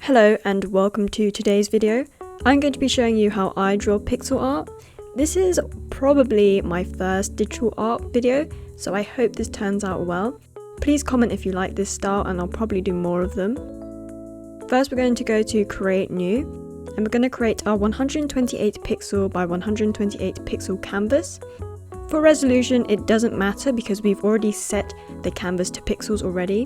Hello and welcome to today's video. I'm going to be showing you how I draw pixel art. This is probably my first digital art video, so I hope this turns out well. Please comment if you like this style and I'll probably do more of them. First we're going to go to create new and we're going to create our 128 pixel by 128 pixel canvas. For resolution it doesn't matter because we've already set the canvas to pixels already.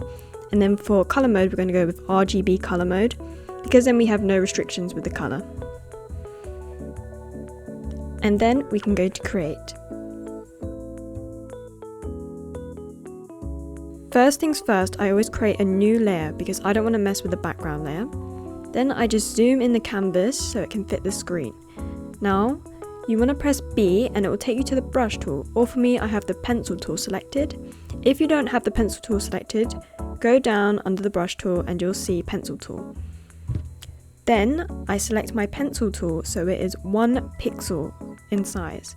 And then for color mode, we're going to go with RGB color mode because then we have no restrictions with the color. And then we can go to create. First things first, I always create a new layer because I don't want to mess with the background layer. Then I just zoom in the canvas so it can fit the screen. Now, you want to press B and it will take you to the brush tool, or for me I have the pencil tool selected. If you don't have the pencil tool selected, go down under the brush tool and you'll see pencil tool. Then I select my pencil tool so it is 1 pixel in size,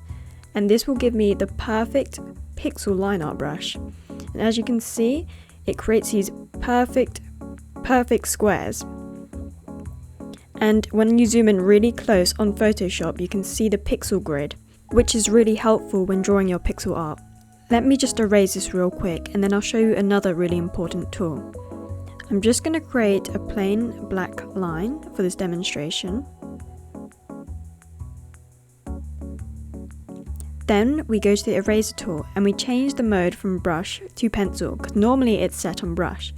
and this will give me the perfect pixel line art brush. And as you can see, it creates these perfect squares. And when you zoom in really close on Photoshop, you can see the pixel grid, which is really helpful when drawing your pixel art. Let me just erase this real quick and then I'll show you another really important tool. I'm just going to create a plain black line for this demonstration. Then we go to the eraser tool and we change the mode from brush to pencil because normally it's set on brush.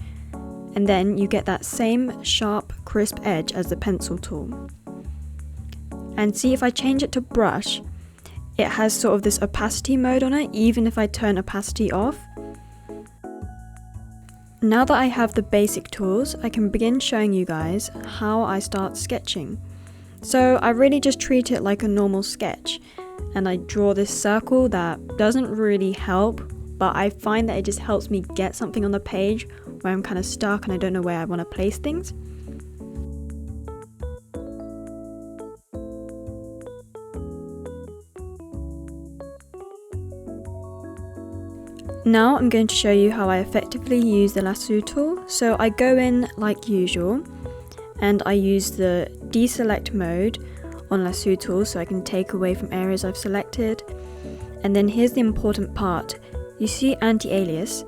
And then you get that same sharp, crisp edge as the pencil tool. And see, if I change it to brush, it has sort of this opacity mode on it, even if I turn opacity off. Now that I have the basic tools, I can begin showing you guys how I start sketching. So I really just treat it like a normal sketch, and I draw this circle that doesn't really help, but I find that it just helps me get something on the page where I'm kind of stuck and I don't know where I want to place things. Now I'm going to show you how I effectively use the lasso tool. So I go in like usual and I use the deselect mode on lasso tool so I can take away from areas I've selected. And then here's the important part. You see anti-alias.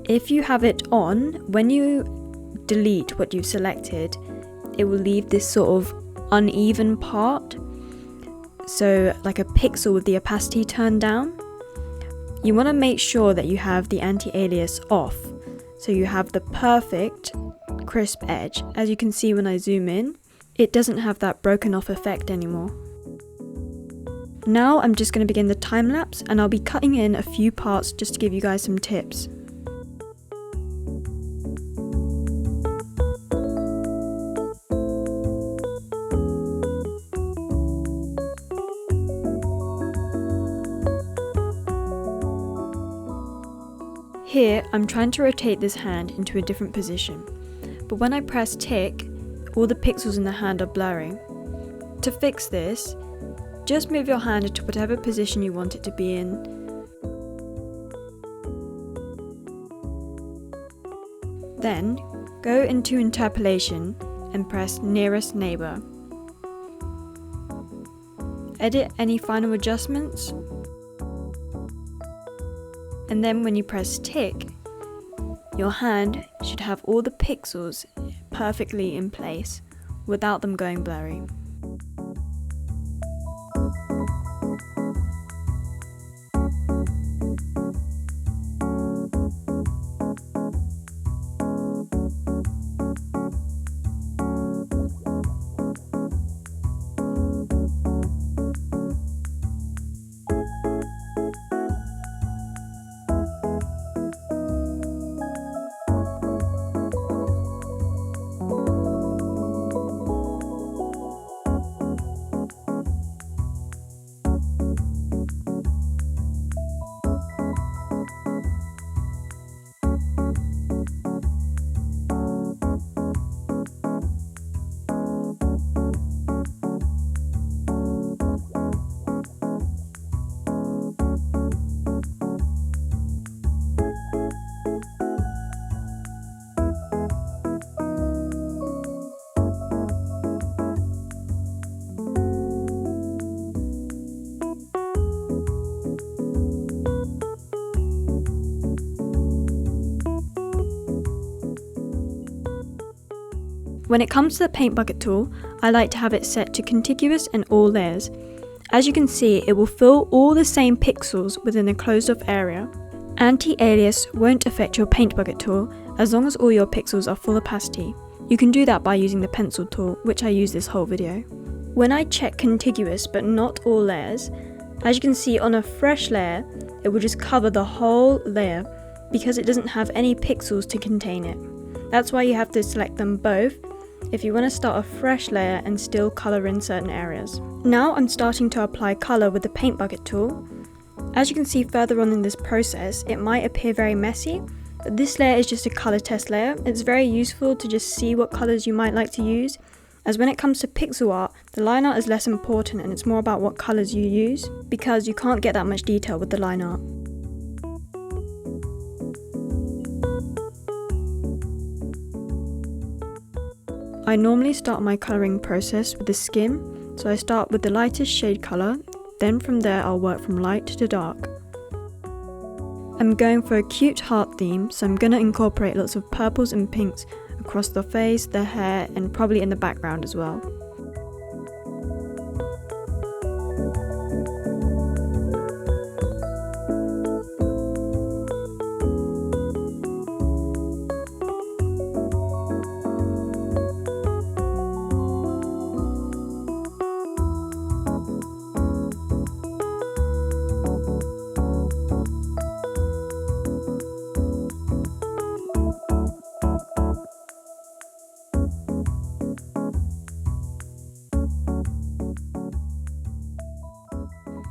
If you have it on, when you delete what you've selected, it will leave this sort of uneven part. So like a pixel with the opacity turned down. You want to make sure that you have the anti-alias off, so you have the perfect crisp edge. As you can see when I zoom in, it doesn't have that broken off effect anymore. Now I'm just going to begin the time lapse and I'll be cutting in a few parts just to give you guys some tips. Here, I'm trying to rotate this hand into a different position, but when I press tick, all the pixels in the hand are blurring. To fix this, just move your hand into whatever position you want it to be in. Then, go into interpolation and press nearest neighbor. Edit any final adjustments. And then when you press tick, your hand should have all the pixels perfectly in place without them going blurry. When it comes to the paint bucket tool, I like to have it set to contiguous and all layers. As you can see, it will fill all the same pixels within a closed off area. Anti-alias won't affect your paint bucket tool as long as all your pixels are full opacity. You can do that by using the pencil tool, which I use this whole video. When I check contiguous but not all layers, as you can see on a fresh layer, it will just cover the whole layer because it doesn't have any pixels to contain it. That's why you have to select them both if you want to start a fresh layer and still colour in certain areas. Now I'm starting to apply colour with the paint bucket tool. As you can see further on in this process, it might appear very messy, but this layer is just a colour test layer. It's very useful to just see what colours you might like to use, as when it comes to pixel art, the line art is less important and it's more about what colours you use, because you can't get that much detail with the line art. I normally start my colouring process with a skim, so I start with the lightest shade colour, then from there I'll work from light to dark. I'm going for a cute heart theme, so I'm going to incorporate lots of purples and pinks across the face, the hair, and probably in the background as well.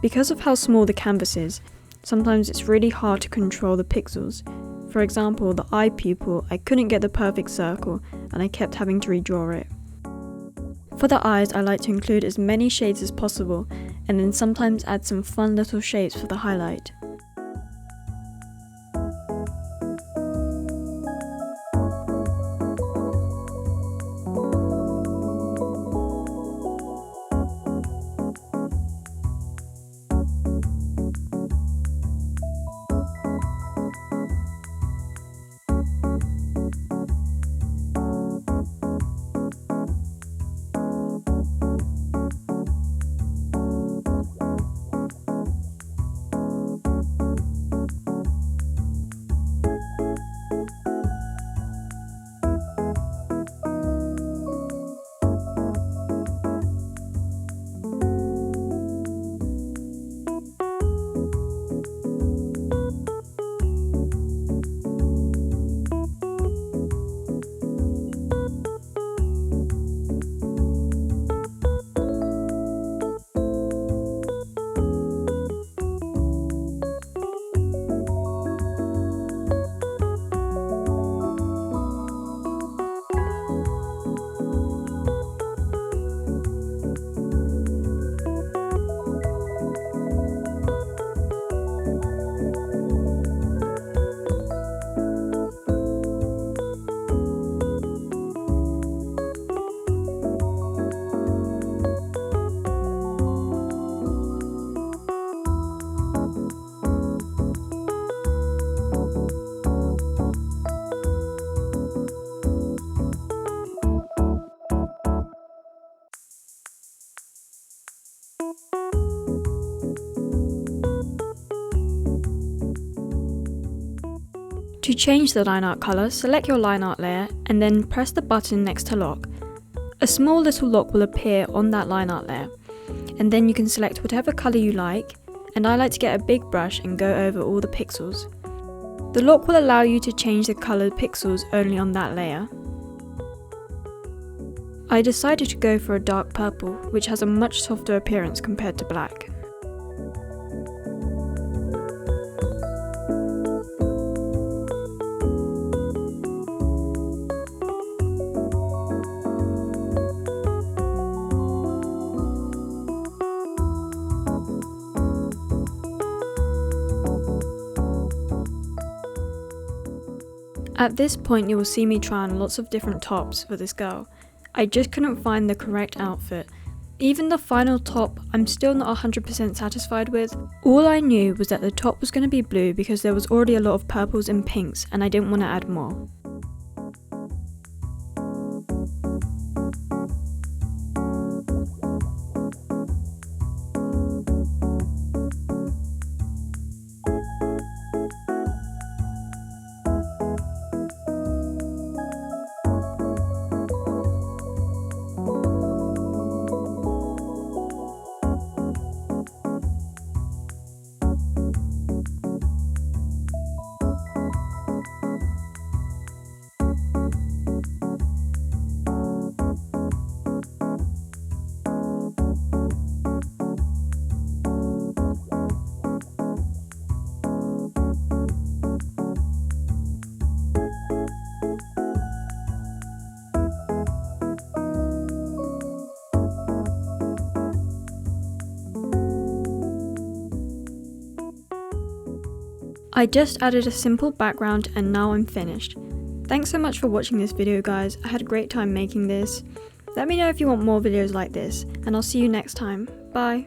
Because of how small the canvas is, sometimes it's really hard to control the pixels. For example, the eye pupil, I couldn't get the perfect circle and I kept having to redraw it. For the eyes, I like to include as many shades as possible and then sometimes add some fun little shapes for the highlight. To change the line art colour, select your line art layer and then press the button next to lock. A small little lock will appear on that line art layer, and then you can select whatever colour you like, and I like to get a big brush and go over all the pixels. The lock will allow you to change the coloured pixels only on that layer. I decided to go for a dark purple, which has a much softer appearance compared to black. At this point you will see me try on lots of different tops for this girl. I just couldn't find the correct outfit. Even the final top I'm still not 100% satisfied with. All I knew was that the top was going to be blue because there was already a lot of purples and pinks and I didn't want to add more. I just added a simple background and now I'm finished. Thanks so much for watching this video guys, I had a great time making this. Let me know if you want more videos like this, and I'll see you next time. Bye!